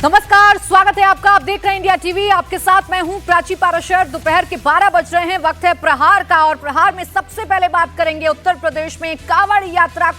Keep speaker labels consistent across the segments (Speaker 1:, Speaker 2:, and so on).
Speaker 1: नमस्कार, स्वागत है आपका। आप देख रहे हैं इंडिया टीवी। आपके साथ मैं हूं प्राची पाराशर। दोपहर के 12 बज रहे हैं, वक्त है प्रहार का। और प्रहार में सबसे पहले बात करेंगे उत्तर प्रदेश में कांवड़ यात्रा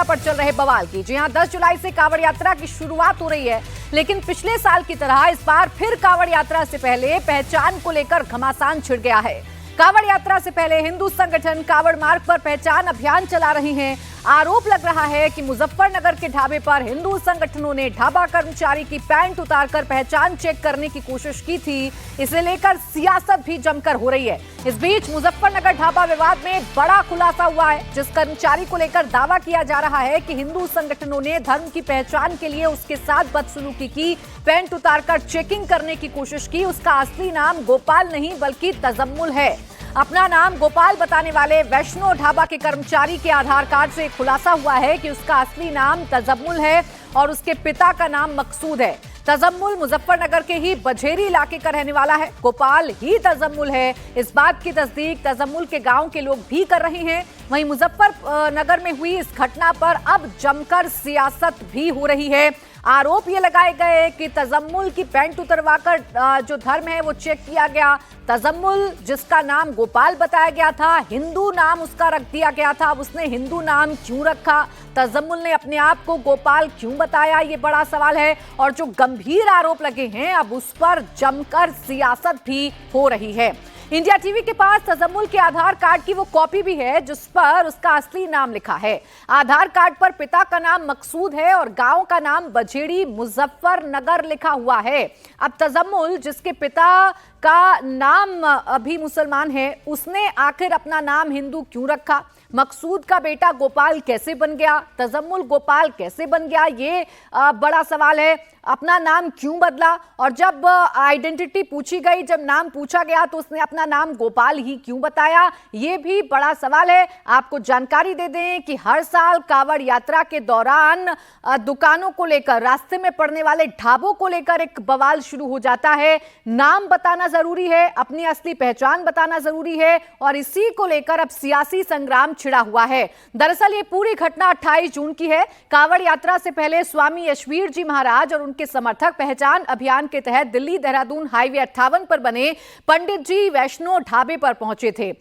Speaker 1: पर चल रहे बवाल की। जी हां, 10 जुलाई से कांवड़ यात्रा की शुरुआत हो रही है, लेकिन पिछले साल की तरह इस बार फिर कांवड़ यात्रा से पहले पहचान को लेकर घमासान छिड़ गया है। कांवड़ यात्रा से पहले हिंदू संगठन कांवड़ मार्ग पर पहचान अभियान चला रहे हैं। आरोप लग रहा है कि मुजफ्फरनगर के ढाबे पर हिंदू संगठनों ने ढाबा कर्मचारी की पैंट उतारकर पहचान चेक करने की कोशिश की थी। इसे लेकर सियासत भी जमकर हो रही है। इस बीच मुजफ्फरनगर ढाबा विवाद में बड़ा खुलासा हुआ है, जिस कर्मचारी को लेकर दावा किया जा रहा है कि हिंदू संगठनों ने धर्म की पहचान के लिए उसके साथ बदसलूकी की, पैंट उतारकर चेकिंग करने की कोशिश की। उसका असली नाम गोपाल नहीं बल्कि तजम्मुल है। अपना नाम गोपाल बताने वाले वैष्णो ढाबा के कर्मचारी के आधार कार्ड से खुलासा हुआ है कि उसका असली नाम तजम्मुल है और उसके पिता का नाम मकसूद है। तजम्मुल मुजफ्फरनगर के ही बझेरी इलाके का रहने वाला है। गोपाल ही तजम्मुल है, इस बात की तस्दीक तजम्मुल के गांव के लोग भी कर रहे हैं। वहीं मुजफ्फरनगर में हुई इस घटना पर अब जमकर सियासत भी हो रही है। आरोप ये लगाए गए कि तजम्मुल की पैंट उतरवाकर जो धर्म है वो चेक किया गया। तजम्मुल, जिसका नाम गोपाल बताया गया था, हिंदू नाम उसका रख दिया गया था। अब उसने हिंदू नाम क्यों रखा? तजम्मुल ने अपने आप को गोपाल क्यों बताया? ये बड़ा सवाल है। और जो गंभीर आरोप लगे हैं, अब उस पर जमकर सियासत भी हो रही है। इंडिया टीवी के पास तजम्मुल के आधार कार्ड की वो कॉपी भी है जिस पर उसका असली नाम लिखा है। आधार कार्ड पर पिता का नाम मकसूद है और गांव का नाम बझेड़ी मुजफ्फरनगर लिखा हुआ है। अब तजम्मुल, जिसके पिता का नाम अभी मुसलमान है, उसने आखिर अपना नाम हिंदू क्यों रखा? मकसूद का बेटा गोपाल कैसे बन गया? तजम्मुल गोपाल कैसे बन गया? ये बड़ा सवाल है। अपना नाम क्यों बदला? और जब आइडेंटिटी पूछी गई, जब नाम पूछा गया, तो उसने अपना नाम गोपाल ही क्यों बताया? ये भी बड़ा सवाल है। आपको जानकारी दे दें कि हर साल कांवड़ यात्रा के दौरान दुकानों को लेकर, रास्ते में पड़ने वाले ढाबों को लेकर एक बवाल शुरू हो जाता है। नाम बताना जरूरी है, अपनी असली पहचान बताना जरूरी है, और इसी को लेकर अब सियासी संग्राम छिड़ा हुआ है। दरअसल ये पूरी घटना 28 जून की है। कांवड़ यात्रा से पहले स्वामी यशवीर जी महाराज और उनके समर्थक पहचान अभियान के तहत दिल्ली देहरादून हाईवे 58 पर बने पंडित जी वैष्णो ढाबे पर पहुंचे थे।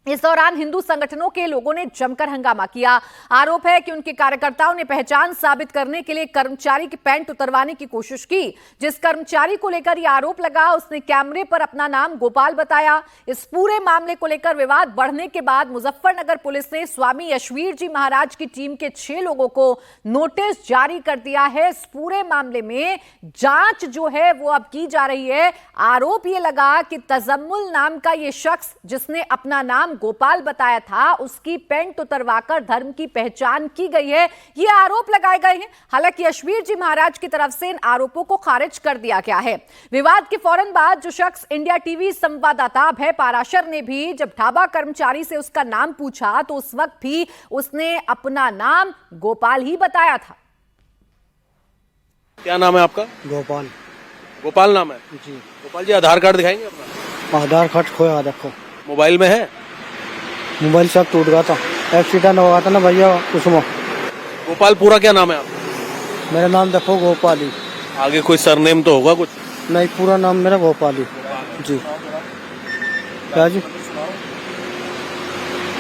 Speaker 1: इस दौरान हिंदू संगठनों के लोगों ने जमकर हंगामा किया। आरोप है कि उनके कार्यकर्ताओं ने पहचान साबित करने के लिए कर्मचारी की पैंट उतरवाने की कोशिश की। जिस कर्मचारी को लेकर यह आरोप लगा, उसने कैमरे पर अपना नाम गोपाल बताया। इस पूरे मामले को लेकर विवाद बढ़ने के बाद मुजफ्फरनगर पुलिस ने स्वामी यशवीर जी महाराज की टीम के 6 लोगों को नोटिस जारी कर दिया है। इस पूरे मामले में जांच जो है वो अब की जा रही है। आरोप यह लगा कि तजम्मुल नाम का यह शख्स, जिसने अपना नाम गोपाल बताया था, उसकी पैंट उतरवाकर धर्म की पहचान की गई है। ये आरोप लगाए गए हैं। हालांकि यशवीर जी महाराज की तरफ से इन आरोपों को खारिज कर दिया गया है। विवाद के फौरन बाद जो शख्स इंडिया टीवी संवाददाता अभय पाराशर ने भी जब ढाबा कर्मचारी से उसका नाम पूछा, तो उस वक्त भी उसने अपना नाम गोपाल ही बताया था।
Speaker 2: क्या नाम है आपका?
Speaker 3: गोपाल।
Speaker 2: गोपाल नाम है
Speaker 3: जी।
Speaker 2: गोपाल जी, आधार कार्ड दिखाएंगे अपना?
Speaker 3: आधार कार्ड खोया, देखो
Speaker 2: मोबाइल में है?
Speaker 3: मोबाइल सब टूट गया था, एक्सीडेंट हो गया था ना भैया उसमें।
Speaker 2: गोपाल पूरा क्या नाम है आपका?
Speaker 3: मेरा नाम देखो गोपाली।
Speaker 2: आगे कोई सरनेम तो होगा कुछ?
Speaker 3: नहीं, पूरा नाम मेरा गोपाली जी। क्या जी?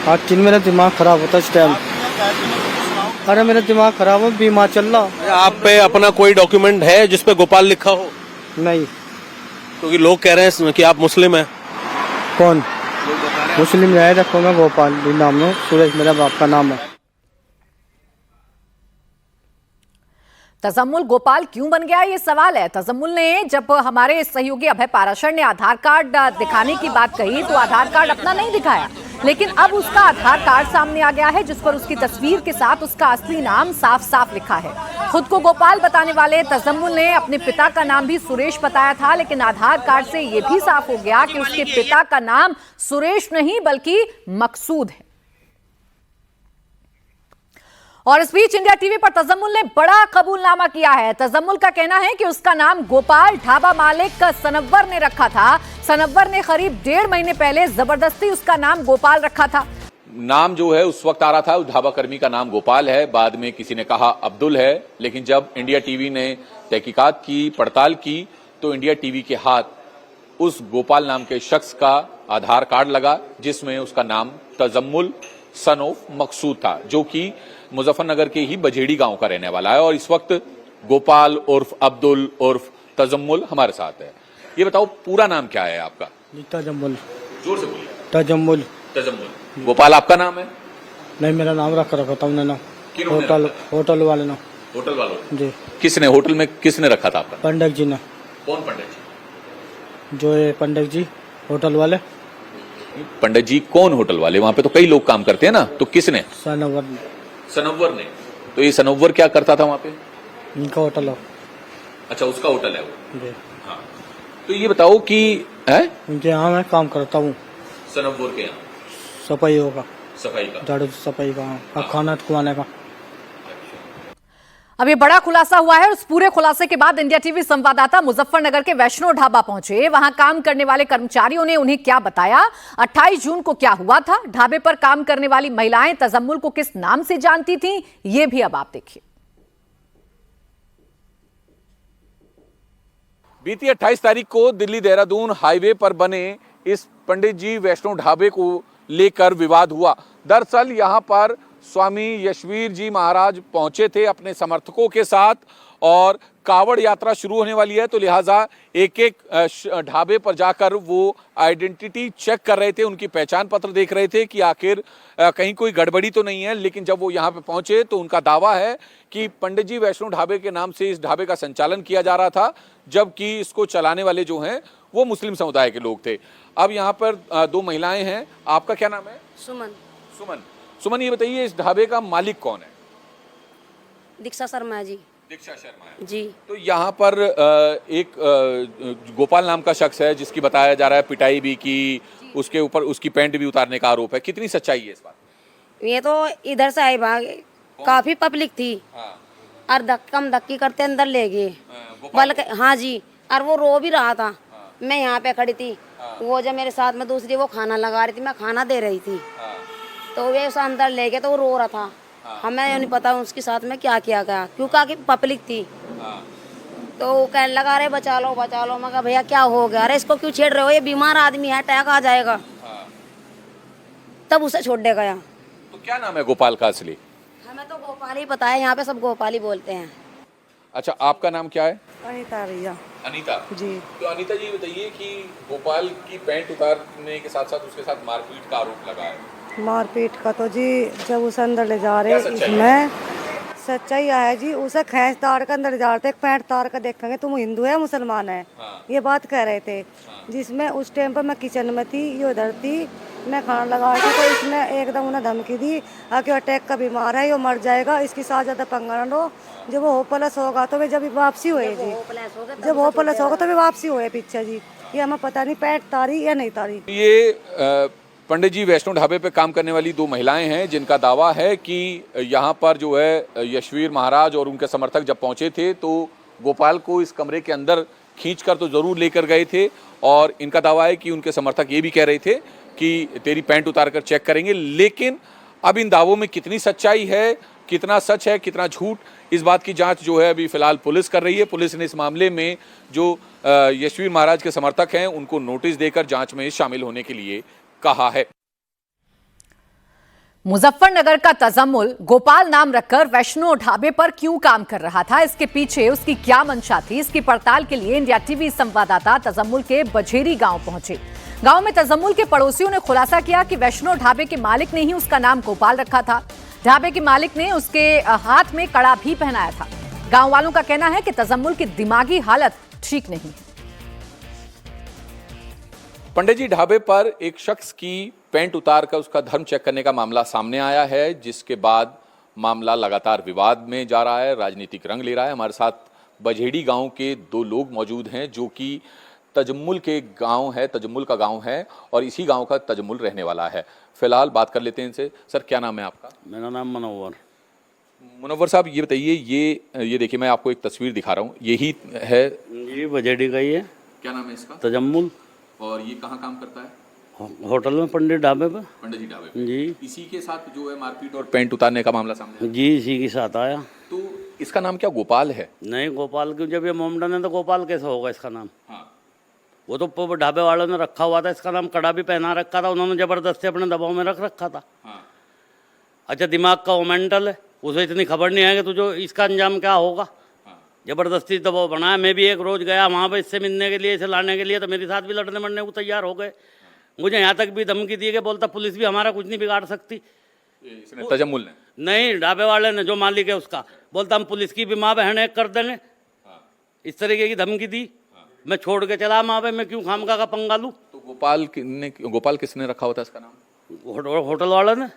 Speaker 3: आज दिन मेरा दिमाग खराब होता इस टाइम। अरे मेरा दिमाग खराब हो, बीमार चल रहा।
Speaker 2: आप पे अपना कोई डॉक्यूमेंट है जिसपे गोपाल लिखा हो?
Speaker 3: नहीं।
Speaker 2: क्योंकि लोग कह रहे हैं कि आप मुस्लिम हैं।
Speaker 3: कौन मुस्लिम है? देखो मैं गोपाल नाम है, सुरेश मेरा बाप का नाम है।
Speaker 1: तजम्मुल गोपाल क्यों बन गया, ये सवाल है। तजम्मुल ने जब हमारे सहयोगी अभय पाराशर ने आधार कार्ड दिखाने की बात कही, तो आधार कार्ड अपना नहीं दिखाया, लेकिन अब उसका आधार कार्ड सामने आ गया है, जिस पर उसकी तस्वीर के साथ उसका असली नाम साफ साफ लिखा है। खुद को गोपाल बताने वाले तजम्मुल ने अपने पिता का नाम भी सुरेश बताया था, लेकिन आधार कार्ड से यह भी साफ हो गया कि उसके पिता का नाम सुरेश नहीं बल्कि मकसूद है। और इस बीच इंडिया टीवी पर तजम्मुल ने बड़ा कबूलनामा किया है। तजम्मुल का कहना है कि उसका नाम गोपाल ढाबा मालिक सनव्वर ने रखा था। सनव्वर ने करीब 1.5 महीने पहले जबरदस्ती उसका नाम गोपाल रखा था।
Speaker 4: नाम जो है उस वक्त आ रहा था, उस ढाबा कर्मी का नाम गोपाल है, बाद में किसी ने कहा अब्दुल है, लेकिन जब इंडिया टीवी ने तहकीकात की, पड़ताल की, तो इंडिया टीवी के हाथ उस गोपाल नाम के शख्स का आधार कार्ड लगा जिसमें उसका नाम तजम्मुल सन ऑफ मकसूद था, जो कि मुजफ्फरनगर के ही बजेड़ी गांव का रहने वाला है। और इस वक्त गोपाल उर्फ अब्दुल उर्फ तजम्मुल हमारे साथ है। ये बताओ पूरा नाम क्या है आपका?
Speaker 3: तजम्मुल।
Speaker 4: जोर से बोलिए।
Speaker 3: तजम्मुल।
Speaker 4: तजम्मुल। गोपाल आपका नाम है?
Speaker 3: नहीं, मेरा नाम रखा था उन्होंने ना, होटल वाले ना।
Speaker 4: होटल वालों
Speaker 3: जी।
Speaker 4: किसने, होटल में किसने रखा था आपका?
Speaker 3: पंडित जी ने।
Speaker 4: कौन पंडित जी?
Speaker 3: जो ये पंडित जी होटल वाले।
Speaker 4: पंडित जी कौन होटल वाले? वहां पे तो कई लोग काम करते हैं ना, तो किसने?
Speaker 3: सनवर।
Speaker 4: सनव्वर ने। तो ये सनव्वर क्या करता था वहां पे?
Speaker 3: इनका होटल हो।
Speaker 4: अच्छा, उसका होटल है वो।
Speaker 3: जी।
Speaker 4: हाँ। तो ये बताओ कि है
Speaker 3: उनके यहाँ मैं काम करता हूँ,
Speaker 4: सनव्वर के यहाँ
Speaker 3: सफाई होगा,
Speaker 4: सफाई का,
Speaker 3: झाड़ू सफाई का, और खाना खुआने का।
Speaker 1: अब ये बड़ा खुलासा हुआ है। उस पूरे खुलासे के बाद इंडिया टीवी संवाददाता मुजफ्फरनगर के वैष्णो ढाबा पहुंचे। वहां काम करने वाले कर्मचारियों ने उन्हें क्या बताया, 28 जून को क्या हुआ था, ढाबे पर काम करने वाली महिलाएं तजम्मुल को किस नाम से जानती थीं, ये भी अब आप देखिए।
Speaker 4: बीती 28 तारीख को दिल्ली देहरादून हाईवे पर बने इस पंडित जी वैष्णो ढाबे को लेकर विवाद हुआ। दरअसल यहां पर स्वामी यशवीर जी महाराज पहुंचे थे अपने समर्थकों के साथ, और कावड़ यात्रा शुरू होने वाली है, तो लिहाजा एक एक ढाबे पर जाकर वो आइडेंटिटी चेक कर रहे थे, उनकी पहचान पत्र देख रहे थे कि आखिर कहीं कोई गड़बड़ी तो नहीं है। लेकिन जब वो यहाँ पे पहुंचे तो उनका दावा है कि पंडित जी वैष्णो ढाबे के नाम से इस ढाबे का संचालन किया जा रहा था, जबकि इसको चलाने वाले जो हैं वो मुस्लिम समुदाय के लोग थे। अब यहाँ पर दो महिलाएं हैं। आपका क्या नाम है?
Speaker 5: सुमन।
Speaker 4: सुमन। सुमन, ये बताइए इस ढाबे का मालिक कौन है?
Speaker 5: दीक्षा शर्मा जी।
Speaker 4: दीक्षा शर्मा है
Speaker 5: जी।
Speaker 4: तो यहाँ पर एक गोपाल नाम का शख्स है जिसकी बताया जा रहा है पिटाई भी की, उसके ऊपर उसकी पैंट भी उतारने का आरोप है। कितनी सच्चाई है इस बात?
Speaker 5: ये तो इधर से आई भाग, काफी पब्लिक थी।
Speaker 4: हाँ।
Speaker 5: और धक्कम धक्की करते अंदर ले गए।
Speaker 4: गोपाल
Speaker 5: बल्कि हाँ जी, और वो रो भी रहा था।
Speaker 4: हाँ।
Speaker 5: मैं यहाँ पे खड़ी थी।
Speaker 4: हाँ।
Speaker 5: वो जब मेरे साथ में दूसरी वो खाना लगा रही थी, मैं खाना दे रही थी।
Speaker 4: हाँ।
Speaker 5: तो वे उसे अंदर ले गए, तो वो रो रहा था। हमें नहीं पता उसके साथ में क्या किया गया, क्योंकि पब्लिक थी।
Speaker 4: हाँ।
Speaker 5: तो वो कहने लगा, अरे बचा लो बचा लो। मैं कहा भैया क्या हो गया, अरे इसको क्यों छेड़ रहे हो, ये बीमार आदमी है, अटैक आ जाएगा।
Speaker 4: हाँ।
Speaker 5: तब उसे छोड़ दे गया।
Speaker 4: तो क्या नाम है गोपाल का असली?
Speaker 5: हमें तो गोपाल ही पता है, यहाँ पे सब गोपाल ही बोलते हैं।
Speaker 4: अच्छा, आपका नाम क्या है?
Speaker 6: अनीता भैया।
Speaker 4: अनीता
Speaker 6: जी।
Speaker 4: तो अनीता जी बताइए कि गोपाल की पैंट उतारने के साथ साथ उसके साथ मारपीट का आरोप लगा है।
Speaker 6: मारपीट का तो जी जब उसे अंदर ले जा रहे,
Speaker 4: क्या सच्चाई
Speaker 6: इसमें सच्चाई है जी, उसे खींच तार के अंदर जा रहे थे, पैंट तार कर देखेंगे तुम हिंदू है मुसलमान है।
Speaker 4: हाँ।
Speaker 6: ये बात कह रहे थे। जिसमें उस टाइम पर मैं किचन में थी, ये उधर थी, मैं खाना लगा रही थी, तो इसने एकदम उन्हें धमकी दी कि अटैक का बीमार है, ये मर जाएगा, इसकी साथ ज़्यादा पंगा न लो। जब वो होपलेस होगा तो वे जब वापसी हुई जी, जब होपलेस होगा तो वे वापसी हुए पीछे जी। ये हमें पता नहीं पैंट तारी या नहीं तारी।
Speaker 4: ये पंडित जी वैष्णो ढाबे पे काम करने वाली दो महिलाएं हैं जिनका दावा है कि यहाँ पर जो है यशवीर महाराज और उनके समर्थक जब पहुंचे थे तो गोपाल को इस कमरे के अंदर खींचकर तो जरूर लेकर गए थे, और इनका दावा है कि उनके समर्थक ये भी कह रहे थे कि तेरी पैंट उतार कर चेक करेंगे। लेकिन अब इन दावों में कितनी सच्चाई है, कितना सच है, कितना झूठ, इस बात की जांच जो है अभी फिलहाल पुलिस कर रही है। पुलिस ने इस मामले में जो यशवीर महाराज के समर्थक हैं उनको नोटिस देकर जांच में शामिल होने के लिए कहा है।
Speaker 1: मुजफ्फरनगर का तजम्मुल गोपाल नाम रखकर वैष्णो ढाबे पर क्यों काम कर रहा था, इसके पीछे उसकी क्या मंशा थी, इसकी पड़ताल के लिए इंडिया टीवी संवाददाता तजम्मुल के बजेरी गांव पहुंचे। गांव में तजम्मुल के पड़ोसियों ने खुलासा किया कि वैष्णो ढाबे के मालिक ने ही उसका नाम गोपाल रखा था। ढाबे के मालिक ने उसके हाथ में कड़ा भी पहनाया था। गांव वालों का कहना है कि तजम्मुल की दिमागी हालत ठीक नहीं है।
Speaker 4: पंडित जी ढाबे पर एक शख्स की पैंट उतारकर उसका धर्म चेक करने का मामला सामने आया है, जिसके बाद मामला लगातार विवाद में जा रहा है, राजनीतिक रंग ले रहा है। हमारे साथ बजेड़ी गांव के दो लोग मौजूद हैं जो कि तजम्मुल के गांव है, तजम्मुल का गांव है और इसी गांव का तजम्मुल रहने वाला है। फिलहाल बात कर लेते हैं इनसे। सर, क्या नाम है आपका?
Speaker 7: मेरा नाम मनोवर।
Speaker 4: मुनव्वर साहब, ये बताइए, ये देखिए, मैं आपको एक तस्वीर दिखा रहा हूँ, यही है?
Speaker 7: ये बजेड़ी का ही है।
Speaker 4: क्या नाम है इसका?
Speaker 7: तजम्मुल।
Speaker 4: और ये कहाँ काम करता है?
Speaker 3: होटल में, पंडित ढाबे पे।
Speaker 4: पंडित जी ढाबे पे।
Speaker 3: जी
Speaker 4: इसी के साथ जो है मारपीट और पेंट उतारने का मामला सामने आया।
Speaker 3: जी, इसी के साथ आया।
Speaker 4: तो इसका नाम क्या गोपाल है?
Speaker 3: नहीं, गोपाल क्यों, जब ये मोमडन है तो गोपाल कैसे होगा इसका नाम?
Speaker 4: हाँ।
Speaker 3: वो तो ढाबे वालों ने रखा हुआ था, इसका नाम कड़ा भी पहना रखा था, उन्होंने जबरदस्ती अपने दबाव में रख रखा था।
Speaker 4: हाँ।
Speaker 3: अच्छा, दिमाग का वो मेंटल है, उसे इतनी खबर नहीं है कि तुझे इसका अंजाम क्या होगा। जबरदस्ती दबाव बनाया। मैं भी एक रोज गया वहाँ पे इससे मिलने के लिए, इसे लाने के लिए, तो मेरे साथ भी लड़ने मरने को तैयार हो गए। मुझे यहाँ तक भी धमकी दी कि बोलता पुलिस भी हमारा कुछ नहीं बिगाड़ सकती।
Speaker 4: इसने तजम्मुल ने?
Speaker 3: नहीं, ढाबे वाले ने, जो मालिक है उसका, बोलता हम पुलिस की भी माँ बहन एक कर देंगे। इस तरीके की धमकी दी। मैं छोड़ के चला वहाँ पे, मैं क्यों खामखा का पंगा लूँ।
Speaker 4: तो गोपाल किसने रखा हुआ था इसका नाम?
Speaker 3: होटल वाले ने।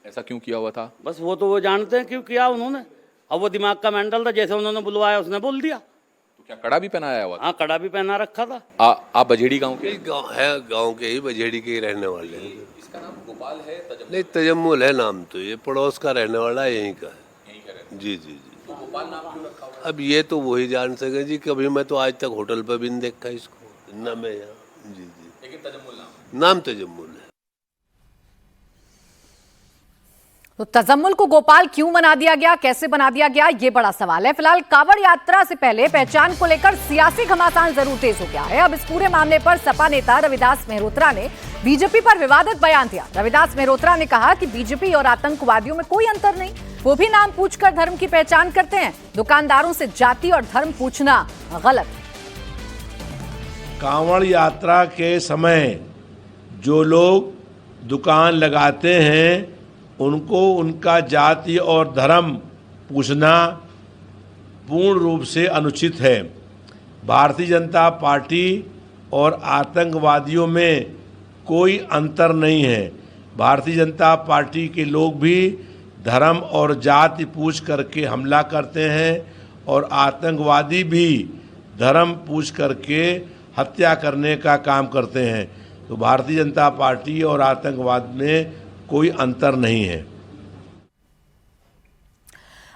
Speaker 4: ऐसा क्यों किया हुआ था?
Speaker 3: बस वो तो वो जानते हैं क्यों किया उन्होंने। अब वो दिमाग का मेंटल था, जैसे उन्होंने बुलवाया उसने बोल दिया।
Speaker 4: तो क्या कड़ा भी पहनाया हुआ था?
Speaker 3: हाँ, कड़ा भी पहना रखा था।
Speaker 4: आप बजेड़ी गांव के?
Speaker 7: गांव के ही, बजेड़ी के ही रहने वाले हैं।
Speaker 4: इसका नाम गोपाल है?
Speaker 7: नहीं, तजम्मुल है नाम, तो ये पड़ोस का रहने वाला है, यहीं का है। जी जी जी।
Speaker 4: तो गोपाल नाम क्यों रखा हुआ?
Speaker 7: अब ये तो वही जान सके जी, कभी मैं तो आज तक होटल पर भी नहीं देखा इसको, न मैं यहाँ। जी जी।
Speaker 4: लेकिन तजम्मुल
Speaker 7: नाम तजम्मुल है।
Speaker 1: तो तजम्मुल को गोपाल क्यों बना दिया गया, कैसे बना दिया गया, ये बड़ा सवाल है। फिलहाल कांवड़ यात्रा से पहले पहचान को लेकर सियासी घमासान जरूर तेज हो गया है। अब इस पूरे मामले पर सपा नेता रविदास मेहरोत्रा ने बीजेपी पर विवादित बयान दिया। रविदास मेहरोत्रा ने कहा कि बीजेपी और आतंकवादियों में कोई अंतर नहीं, वो भी नाम पूछकर धर्म की पहचान करते हैं। दुकानदारों से जाति और धर्म पूछना गलत।
Speaker 8: कांवड़ यात्रा के समय जो लोग दुकान लगाते हैं उनको उनका जाति और धर्म पूछना पूर्ण रूप से अनुचित है। भारतीय जनता पार्टी और आतंकवादियों में कोई अंतर नहीं है। भारतीय जनता पार्टी के लोग भी धर्म और जाति पूछ करके हमला करते हैं और आतंकवादी भी धर्म पूछ करके हत्या करने का काम करते हैं। तो भारतीय जनता पार्टी और आतंकवाद में कोई अंतर नहीं है।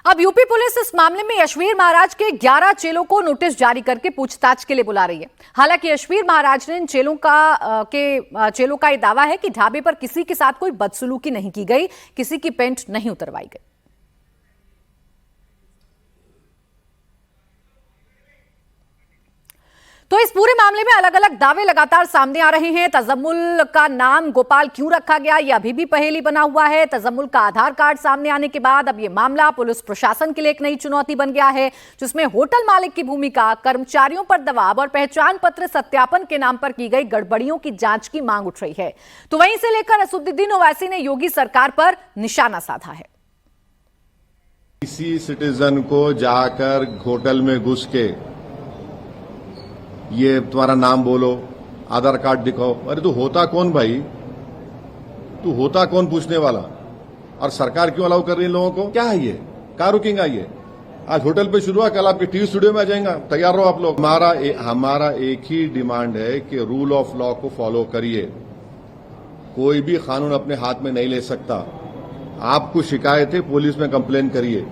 Speaker 1: अब यूपी पुलिस इस मामले में यशवीर महाराज के 11 चेलों को नोटिस जारी करके पूछताछ के लिए बुला रही है। हालांकि यशवीर महाराज ने इन चेलों का ये दावा है कि ढाबे पर किसी के साथ कोई बदसलूकी नहीं की गई, किसी की पेंट नहीं उतरवाई गई। तो इस पूरे मामले में अलग अलग दावे लगातार सामने आ रहे हैं। तजम्मुल का नाम गोपाल क्यों रखा गया, यह अभी भी पहेली बना हुआ है। तजम्मुल का आधार कार्ड सामने आने के बाद अब यह मामला पुलिस प्रशासन के लिए एक नई चुनौती बन गया है, जिसमें होटल मालिक की भूमिका, कर्मचारियों पर दबाव और पहचान पत्र सत्यापन के नाम पर की गई गड़बड़ियों की जांच की मांग उठ रही है। तो वहीं से लेकर असदुद्दीन ओवैसी ने योगी सरकार पर निशाना साधा है।
Speaker 9: किसी सिटीजन को जाकर होटल में घुस के ये तुम्हारा नाम बोलो, आधार कार्ड दिखाओ, अरे तू होता कौन भाई, तू होता कौन पूछने वाला? और सरकार क्यों अलाउ कर रही है लोगों को? क्या है ये, कहाँ रुकेंगे ये? आज होटल पे शुरू हुआ, कल आपके टीवी स्टूडियो में आ जाएगा, तैयार रहो आप लोग। हमारा एक ही डिमांड है कि रूल ऑफ लॉ को फॉलो करिए। कोई भी कानून अपने हाथ में नहीं ले सकता। आपको शिकायत है, पुलिस में कंप्लेन करिए।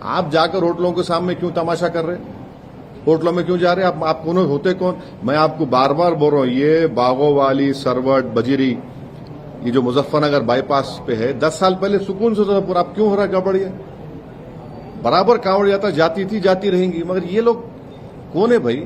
Speaker 9: आप जाकर होटलों के सामने क्यों तमाशा कर रहे हैं? होटलों में क्यों जा रहे हैं आप कौन होते कौन? मैं आपको बार बार बोल रहा हूं, ये बागोवाली, सरवट, बजीरी, ये जो मुजफ्फरनगर बाईपास पे है, 10 साल पहले सुकून से था पूरा। आप क्यों हो रहा है गड़बड़? ये बराबर कांवड़ यात्रा जाती थी, जाती रहेंगी, मगर ये लोग कौन है भाई?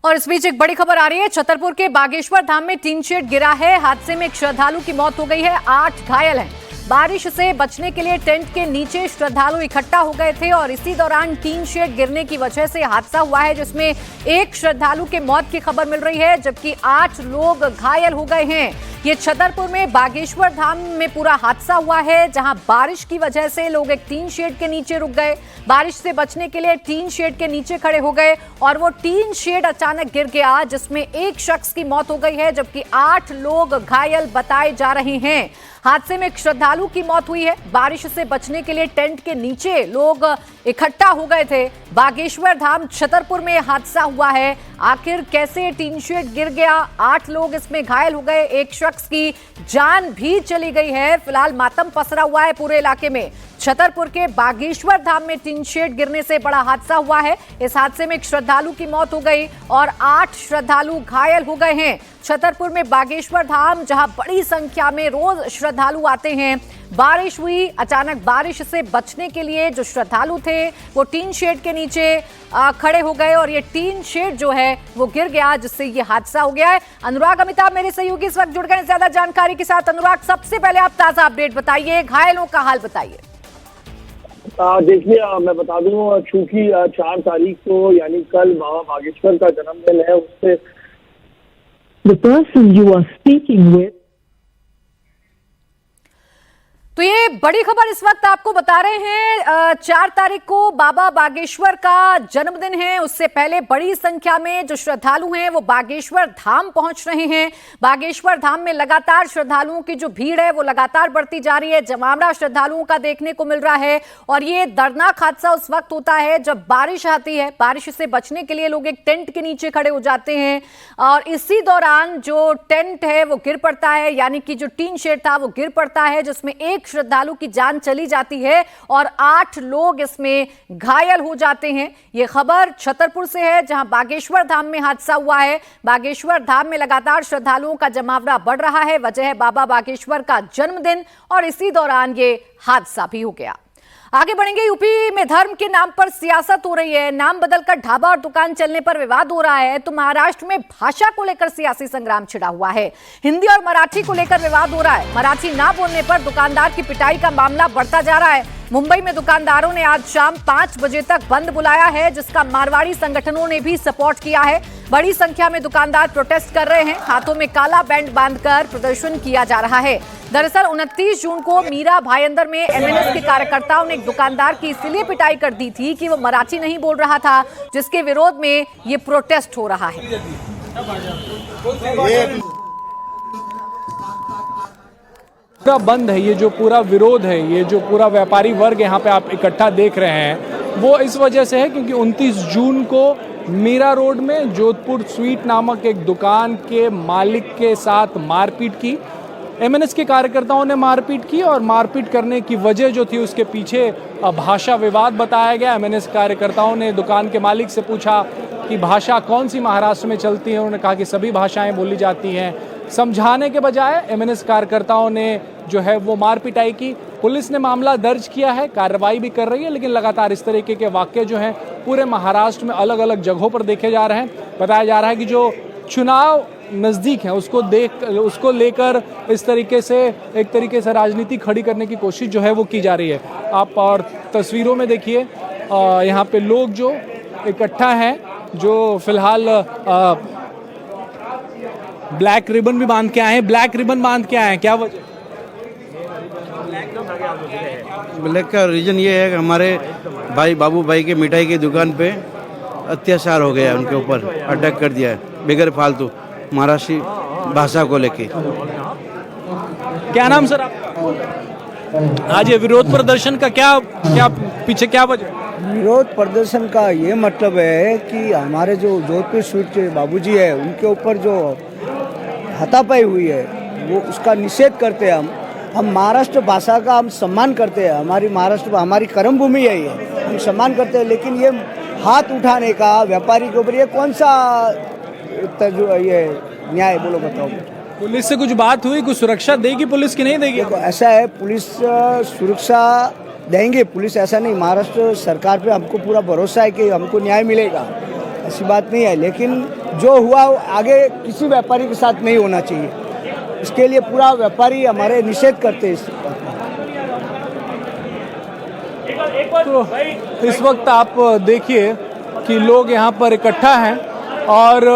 Speaker 1: और इस बीच एक बड़ी खबर आ रही है। छतरपुर के बागेश्वर धाम में टीन शेड गिरा है। हादसे में एक श्रद्धालु की मौत हो गई है, 8 घायल हैं। बारिश से बचने के लिए टेंट के नीचे श्रद्धालु इकट्ठा हो गए थे और इसी दौरान टीन शेड गिरने की वजह से हादसा हुआ है, जिसमें एक श्रद्धालु के मौत की खबर मिल रही है, जबकि 8 लोग घायल हो गए हैं। ये छतरपुर में बागेश्वर धाम में पूरा हादसा हुआ है, जहां बारिश की वजह से लोग एक टीन शेड के नीचे रुक गए। बारिश से बचने के लिए टीन शेड के नीचे खड़े हो गए और वो टीन शेड अचानक गिर गया, जिसमें एक शख्स की मौत हो गई है, जबकि 8 लोग घायल बताए जा रहे हैं। हादसे में एक श्रद्धालु की मौत हुई है। बारिश से बचने के लिए टेंट के नीचे लोग इकट्ठा हो गए थे। बागेश्वर धाम छतरपुर में हादसा हुआ है। आखिर कैसे टीन शेड गिर गया, 8 लोग इसमें घायल हो गए, एक शख्स की जान भी चली गई है। फिलहाल मातम पसरा हुआ है पूरे इलाके में। छतरपुर के बागेश्वर धाम में टीन शेड गिरने से बड़ा हादसा हुआ है। इस हादसे में एक श्रद्धालु की मौत हो गई और 8 श्रद्धालु घायल हो गए हैं। छतरपुर में बागेश्वर धाम, जहां बड़ी संख्या में रोज श्रद्धालु आते हैं, बारिश हुई। अचानक बारिश से बचने के लिए जो श्रद्धालु थे वो टीन शेड के नीचे खड़े हो गए और ये टीन शेड जो है वो गिर गया, जिससे ये हादसा हो गया है। अनुराग अमिताभ मेरे सहयोगी इस वक्त जुड़ गए ज्यादा जानकारी के साथ। अनुराग, सबसे पहले आप ताजा अपडेट बताइए, घायलों का हाल बताइए।
Speaker 10: देखिए, मैं बता दूं, चूंकि 4 तारीख को यानी कल बाबा बागेश्वर का जन्मदिन है, उससे
Speaker 11: The person you are speaking with
Speaker 1: तो ये बड़ी खबर इस वक्त आपको बता रहे हैं। 4 तारीख को बाबा बागेश्वर का जन्मदिन है। उससे पहले बड़ी संख्या में जो श्रद्धालु हैं वो बागेश्वर धाम पहुंच रहे हैं। बागेश्वर धाम में लगातार श्रद्धालुओं की जो भीड़ है वो लगातार बढ़ती जा रही है। जमावड़ा श्रद्धालुओं का देखने को मिल रहा है और ये दर्दनाक हादसा उस वक्त होता है जब बारिश आती है। बारिश से बचने के लिए लोग एक टेंट के नीचे खड़े हो जाते हैं और इसी दौरान जो टेंट है वो गिर पड़ता है, यानी कि जो टीन शेड था वो गिर पड़ता है, जिसमें एक श्रद्धालु की जान चली जाती है और 8 लोग इसमें घायल हो जाते हैं। यह खबर छतरपुर से है, जहां बागेश्वर धाम में हादसा हुआ है। बागेश्वर धाम में लगातार श्रद्धालुओं का जमावड़ा बढ़ रहा है। वजह है बाबा बागेश्वर का जन्मदिन और इसी दौरान ये हादसा भी हो गया। आगे बढ़ेंगे। यूपी में धर्म के नाम पर सियासत हो रही है। नाम बदलकर ढाबा और दुकान चलने पर विवाद हो रहा है, तो महाराष्ट्र में भाषा को लेकर सियासी संग्राम छिड़ा हुआ है। हिंदी और मराठी को लेकर विवाद हो रहा है। मराठी ना बोलने पर दुकानदार की पिटाई का मामला बढ़ता जा रहा है। मुंबई में दुकानदारों ने आज शाम 5 बजे तक बंद बुलाया है, जिसका मारवाड़ी संगठनों ने भी सपोर्ट किया है। बड़ी संख्या में दुकानदार प्रोटेस्ट कर रहे हैं। हाथों में काला बैंड बांधकर प्रदर्शन किया जा रहा है। दरअसल 29 जून को मीरा भाईंदर में एमएनएस के कार्यकर्ताओं ने एक दुकानदार की इसलिए पिटाई कर दी थी कि वो मराठी नहीं बोल रहा था, जिसके विरोध में ये प्रोटेस्ट हो रहा है।
Speaker 12: पूरा बंद है, ये जो पूरा विरोध है, ये जो पूरा व्यापारी वर्ग यहाँ पे आप इकट्ठा देख रहे हैं, वो इस वजह से है क्योंकि 29 जून को मीरा रोड में जोधपुर स्वीट नामक एक दुकान के मालिक के साथ मारपीट की। एमएनएस के कार्यकर्ताओं ने मारपीट की और मारपीट करने की वजह जो थी उसके पीछे भाषा विवाद बताया गया। एमएनएस कार्यकर्ताओं ने दुकान के मालिक से पूछा कि भाषा कौन सी महाराष्ट्र में चलती है। उन्होंने कहा कि सभी भाषाएं बोली जाती हैं। समझाने के बजाय एमएनएस कार्यकर्ताओं ने जो है वो मार पिटाई की। पुलिस ने मामला दर्ज किया है, कार्रवाई भी कर रही है, लेकिन लगातार इस तरीके के वाक़ये जो हैं पूरे महाराष्ट्र में अलग अलग जगहों पर देखे जा रहे हैं। बताया जा रहा है कि जो चुनाव नज़दीक है उसको लेकर इस तरीके से एक तरीके से राजनीति खड़ी करने की कोशिश जो है वो की जा रही है। आप और तस्वीरों में देखिए यहाँ पे लोग जो इकट्ठा हैं, जो फिलहाल ब्लैक रिबन भी बांध के आए हैं। ब्लैक रिबन बांध के आए हैं, क्या वजह?
Speaker 13: ब्लैक का रीजन ये है कि हमारे भाई बाबू भाई के मिठाई की दुकान पे अत्याचार हो गया, उनके ऊपर अटैक कर दिया है बगैर फालतू महाराष्ट्री भाषा को लेके।
Speaker 12: क्या नाम सर आप? आज ये विरोध प्रदर्शन का क्या पीछे क्या वजह?
Speaker 14: विरोध प्रदर्शन का ये मतलब है कि हमारे जो जोधपुर स्वीट के बाबूजी है उनके ऊपर जो हाथापाई हुई है वो उसका निषेध करते हैं। हम महाराष्ट्र भाषा का हम सम्मान करते हैं। हमारी महाराष्ट्र हमारी कर्म भूमि है, ये हम सम्मान करते हैं, लेकिन ये हाथ उठाने का व्यापारी के ऊपर ये कौन सा ये न्याय, बोलो बताओ।
Speaker 12: पुलिस से कुछ बात हुई, कुछ सुरक्षा देगी पुलिस की नहीं देगी?
Speaker 14: ऐसा है, पुलिस सुरक्षा देंगे, पुलिस ऐसा नहीं। महाराष्ट्र सरकार पे हमको पूरा भरोसा है कि हमको न्याय मिलेगा, ऐसी बात नहीं है। लेकिन जो हुआ आगे किसी व्यापारी के साथ नहीं होना चाहिए, इसके लिए पूरा व्यापारी हमारे निषेध करते हैं।
Speaker 12: तो इस वक्त आप देखिए कि लोग यहाँ पर इकट्ठा हैं और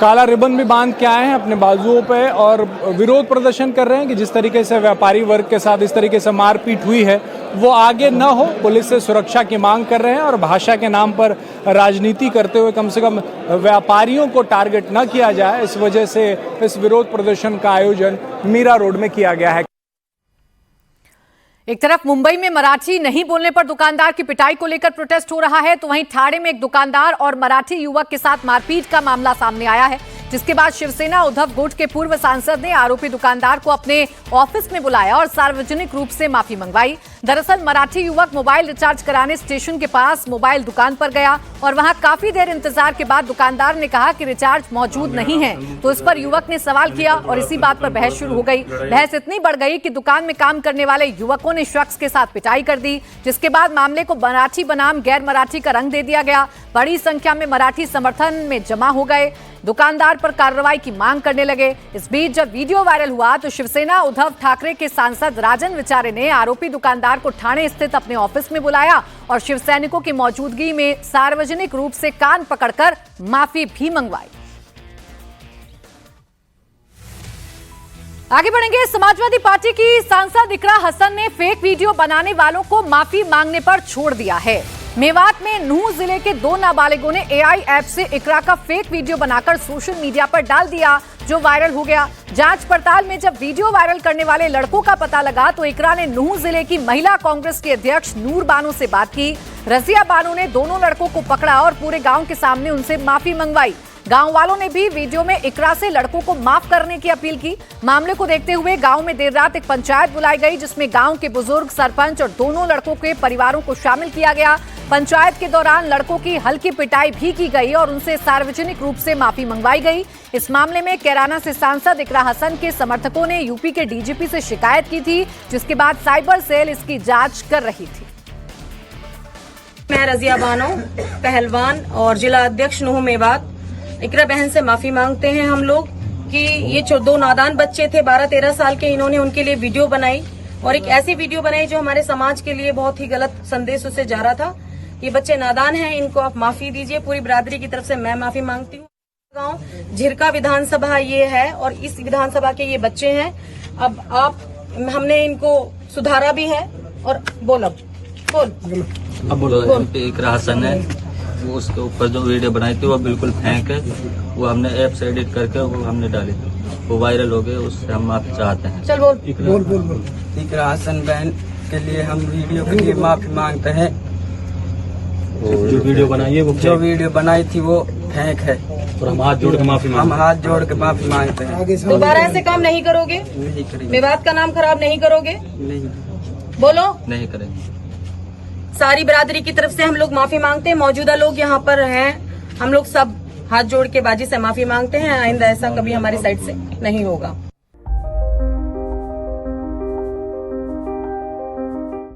Speaker 12: काला रिबन भी बांध के आए हैं अपने बाजुओं पे और विरोध प्रदर्शन कर रहे हैं कि जिस तरीके से व्यापारी वर्ग के साथ इस तरीके से मारपीट हुई है वो आगे न हो। पुलिस से सुरक्षा की मांग कर रहे हैं और भाषा के नाम पर राजनीति करते हुए कम से कम व्यापारियों को टारगेट न किया जाए, इस वजह से इस विरोध प्रदर्शन का आयोजन मीरा रोड में किया गया है।
Speaker 1: एक तरफ मुंबई में मराठी नहीं बोलने पर दुकानदार की पिटाई को लेकर प्रोटेस्ट हो रहा है, तो वहीं ठाणे में एक दुकानदार और मराठी युवक के साथ मारपीट का मामला सामने आया है। जिसके बाद शिवसेना उद्धव गुट के पूर्व सांसद ने आरोपी दुकानदार को अपने ऑफिस में बुलाया और सार्वजनिक रूप से माफी मंगवाई। दरअसल मराठी युवक मोबाइल रिचार्ज कराने स्टेशन के पास मोबाइल दुकान पर गया और वहां काफी देर इंतजार के बाद दुकानदार ने कहा कि रिचार्ज मौजूद नहीं है, तो इस पर युवक ने सवाल किया और इसी बात पर बहस शुरू हो गई। बहस इतनी बढ़ गई कि दुकान में काम करने वाले युवकों ने शख्स के साथ पिटाई कर दी, जिसके बाद मामले को मराठी बनाम गैर मराठी का रंग दे दिया गया। बड़ी संख्या में मराठी समर्थन में जमा हो गए, दुकानदार पर कार्रवाई की मांग करने लगे। इस बीच जब वीडियो वायरल हुआ तो शिवसेना उद्धव ठाकरे के सांसद राजन विचारे ने आरोपी दुकानदार को ठाणे स्थित अपने ऑफिस में बुलाया और शिव सैनिकों की मौजूदगी में सार्वजनिक रूप से कान पकड़कर माफी भी मंगवाई। आगे बढ़ेंगे। समाजवादी पार्टी की सांसद इकरा हसन ने फेक वीडियो बनाने वालों को माफी मांगने पर छोड़ दिया है। मेवात में नूह जिले के 2 नाबालिगों ने AI ऐप से इकरा का फेक वीडियो बनाकर सोशल मीडिया पर डाल दिया, जो वायरल हो गया। जांच पड़ताल में जब वीडियो वायरल करने वाले लड़कों का पता लगा तो इकरा ने नूह जिले की महिला कांग्रेस की अध्यक्ष नूर बानो से बात की। रजिया बानो ने दोनों लड़कों को पकड़ा और पूरे गांव के सामने उनसे माफी मंगवाई। गांव वालों ने भी वीडियो में इकरा से लड़कों को माफ करने की अपील की। मामले को देखते हुए गांव में देर रात एक पंचायत बुलाई गई, जिसमें गांव के बुजुर्ग, सरपंच और दोनों लड़कों के परिवारों को शामिल किया गया। पंचायत के दौरान लड़कों की हल्की पिटाई भी की गई और उनसे सार्वजनिक रूप से माफी मंगवाई गई। इस मामले में कैराना से सांसद इकरा हसन के समर्थकों ने यूपी के डीजीपी से शिकायत की थी, जिसके बाद साइबर सेल इसकी जांच कर रही थी।
Speaker 15: मैं रजिया बानो, पहलवान और जिला अध्यक्ष नूह मेवात, इकरा बहन से माफी मांगते हैं हम लोग कि ये 2 नादान बच्चे थे 12-13 साल के, इन्होंने उनके लिए वीडियो बनाई और एक ऐसी वीडियो बनाई जो हमारे समाज के लिए बहुत ही गलत संदेश उससे जा रहा था। ये बच्चे नादान हैं, इनको आप माफी दीजिए। पूरी बिरादरी की तरफ से मैं माफी मांगती हूँ। गांव झिरका विधानसभा ये है और इस विधानसभा के ये बच्चे हैं। अब हमने इनको सुधारा भी है और बोल
Speaker 16: इकरा हसन है, वो उसके ऊपर जो वीडियो बनाई थी वो बिल्कुल फेंक है। वो हमने ऐप से एडिट करके वो हमने डाली थी, वो वायरल हो गए, उससे हम माफी चाहते हैं।
Speaker 15: चल बोल।
Speaker 17: इकरा हसन बहन के लिए हम वीडियो के लिए माफी मांगते हैं।
Speaker 16: जो वीडियो बनाई है वो
Speaker 17: जो वीडियो बनाई थी वो फेंक है
Speaker 16: और हम हाथ जोड़ के
Speaker 17: माफी मांगते हैं।
Speaker 15: दोबारा ऐसे काम नहीं करोगे?
Speaker 17: नहीं करेंगे।
Speaker 15: मेवात का नाम खराब नहीं करोगे?
Speaker 17: नहीं।
Speaker 15: बोलो।
Speaker 16: नहीं करेंगे।
Speaker 15: सारी बिरादरी की तरफ से हम लोग माफी मांगते हैं। मौजूदा लोग यहाँ पर हैं, हम लोग सब हाथ जोड़ के बाजी से माफी मांगते हैं। आइंदा ऐसा कभी हमारी साइड से नहीं होगा।